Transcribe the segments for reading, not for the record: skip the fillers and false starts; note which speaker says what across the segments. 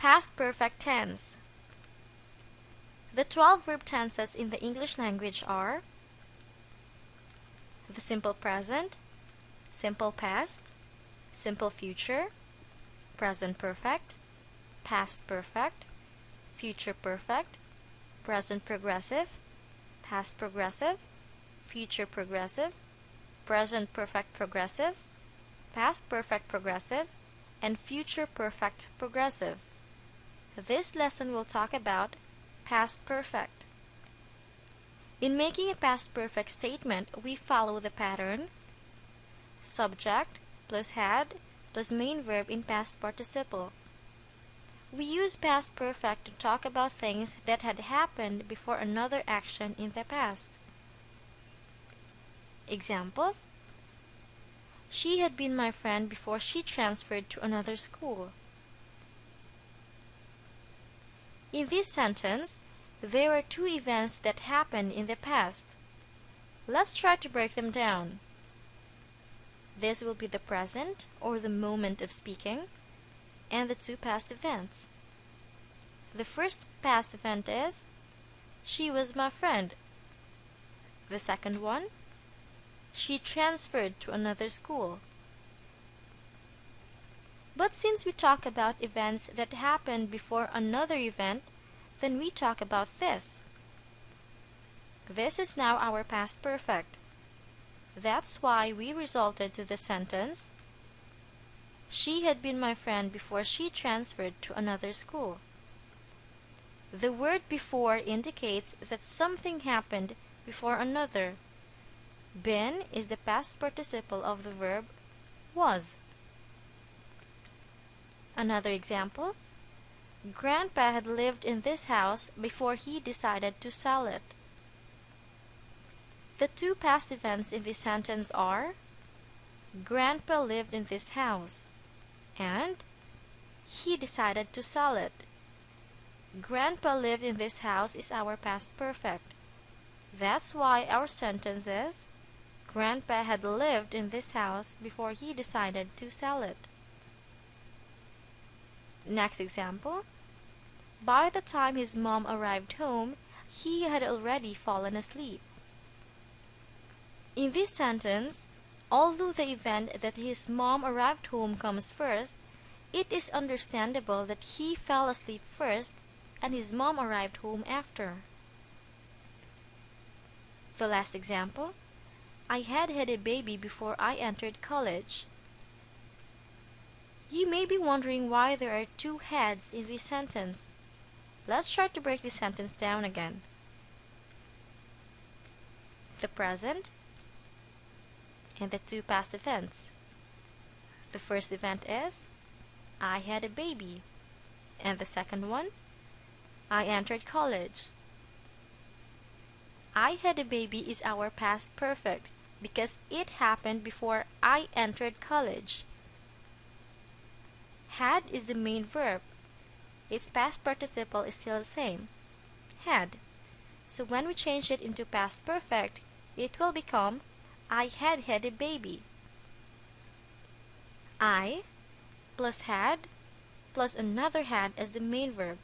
Speaker 1: Past perfect tense. The 12 verb tenses in the English language are the simple present, simple past, simple future, present perfect, past perfect, future perfect, present progressive, past progressive, future progressive, present perfect progressive, past perfect progressive, and future perfect progressive. This lesson will talk about past perfect. In making a past perfect statement, we follow the pattern subject plus had plus main verb in past participle. We use past perfect to talk about things that had happened before another action in the past. Examples: she had been my friend before she transferred to another school. In this sentence, there are two events that happened in the past. Let's try to break them down. This will be the present, or the moment of speaking, and the two past events. The first past event is, she was my friend. The second one, she transferred to another school. But since we talk about events that happened before another event, then we talk about this. This is now our past perfect. That's why we resulted to the sentence, she had been my friend before she transferred to another school. The word before indicates that something happened before another. Been is the past participle of the verb was. Another example: Grandpa had lived in this house before he decided to sell it. The two past events in this sentence are, Grandpa lived in this house, and he decided to sell it. Grandpa lived in this house is our past perfect. That's why our sentence is, Grandpa had lived in this house before he decided to sell it. Next example: by the time his mom arrived home, he had already fallen asleep. In this sentence, although the event that his mom arrived home comes first, it is understandable that he fell asleep first and his mom arrived home after. The last example: I had a baby before I entered college. You may be wondering why there are two heads in this sentence. Let's try to break this sentence down again. The present and the two past events. The first event is, I had a baby, and the second one, I entered college. I had a baby is our past perfect because it happened before I entered college. Had is the main verb. Its past participle is still the same, had. So when we change it into past perfect, it will become, I had a baby. I plus had plus another had as the main verb.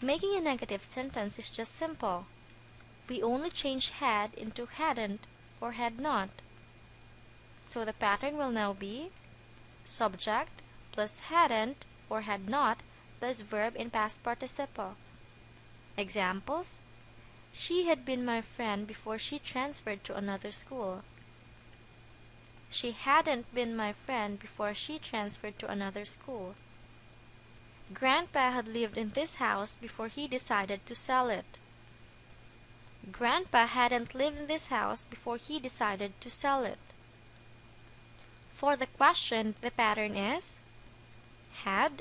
Speaker 1: Making a negative sentence is just simple. We only change had into hadn't or had not. So the pattern will now be subject plus hadn't or had not plus verb in past participle. Examples: she had been my friend before she transferred to another school. She hadn't been my friend before she transferred to another school. Grandpa had lived in this house before he decided to sell it. Grandpa hadn't lived in this house before he decided to sell it. For the question, the pattern is had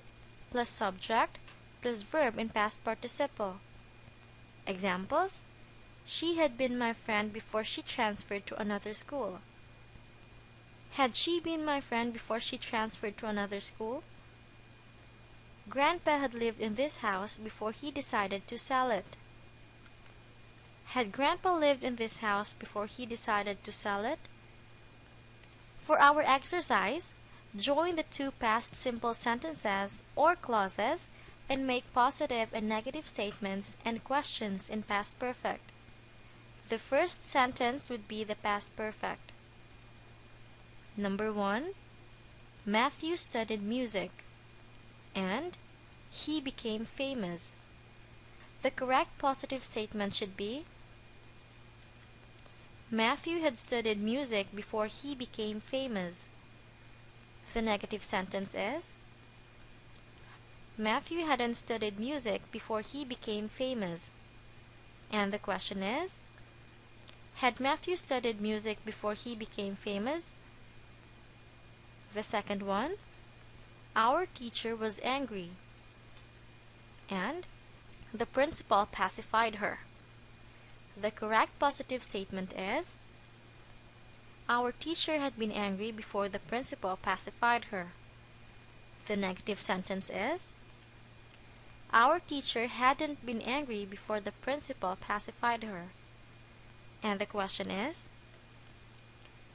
Speaker 1: plus subject plus verb in past participle. Examples: she had been my friend before she transferred to another school. Had she been my friend before she transferred to another school? Grandpa had lived in this house before he decided to sell it. Had Grandpa lived in this house before he decided to sell it? For our exercise, Join the two past simple sentences or clauses and make positive and negative statements and questions in past perfect. The first sentence would be the past perfect. Number 1. Matthew studied music and he became famous. The correct positive statement should be Matthew had studied music before he became famous. The negative sentence is Matthew hadn't studied music before he became famous. And the question is, had Matthew studied music before he became famous? The second one, our teacher was angry. And the principal pacified her. The correct positive statement is our teacher had been angry before the principal pacified her. The negative sentence is our teacher hadn't been angry before the principal pacified her. And the question is,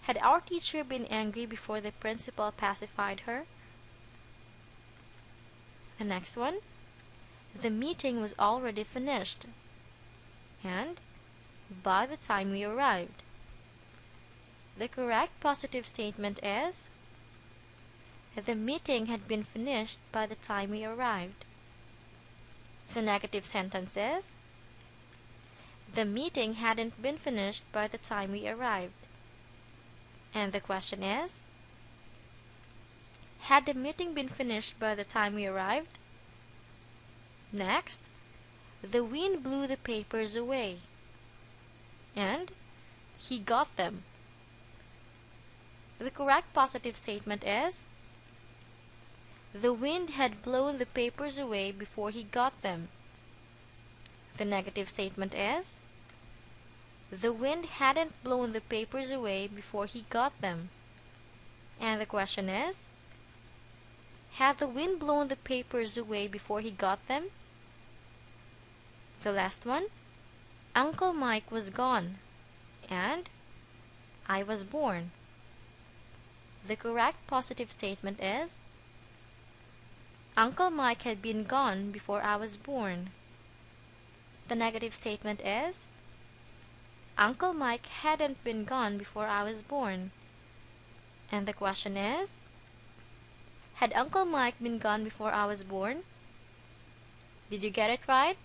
Speaker 1: had our teacher been angry before the principal pacified her? The next one, the meeting was already finished. And by the time we arrived. The correct positive statement is the meeting had been finished by the time we arrived. The negative sentence is the meeting hadn't been finished by the time we arrived. And the question is, had the meeting been finished by the time we arrived? Next, the wind blew the papers away. And he got them. The correct positive statement is the wind had blown the papers away before he got them. The negative statement is the wind hadn't blown the papers away before he got them. And the question is, had the wind blown the papers away before he got them? The last one, Uncle Mike was gone, and I was born. The correct positive statement is Uncle Mike had been gone before I was born. The negative statement is Uncle Mike hadn't been gone before I was born. And the question is, had Uncle Mike been gone before I was born? Did you get it right?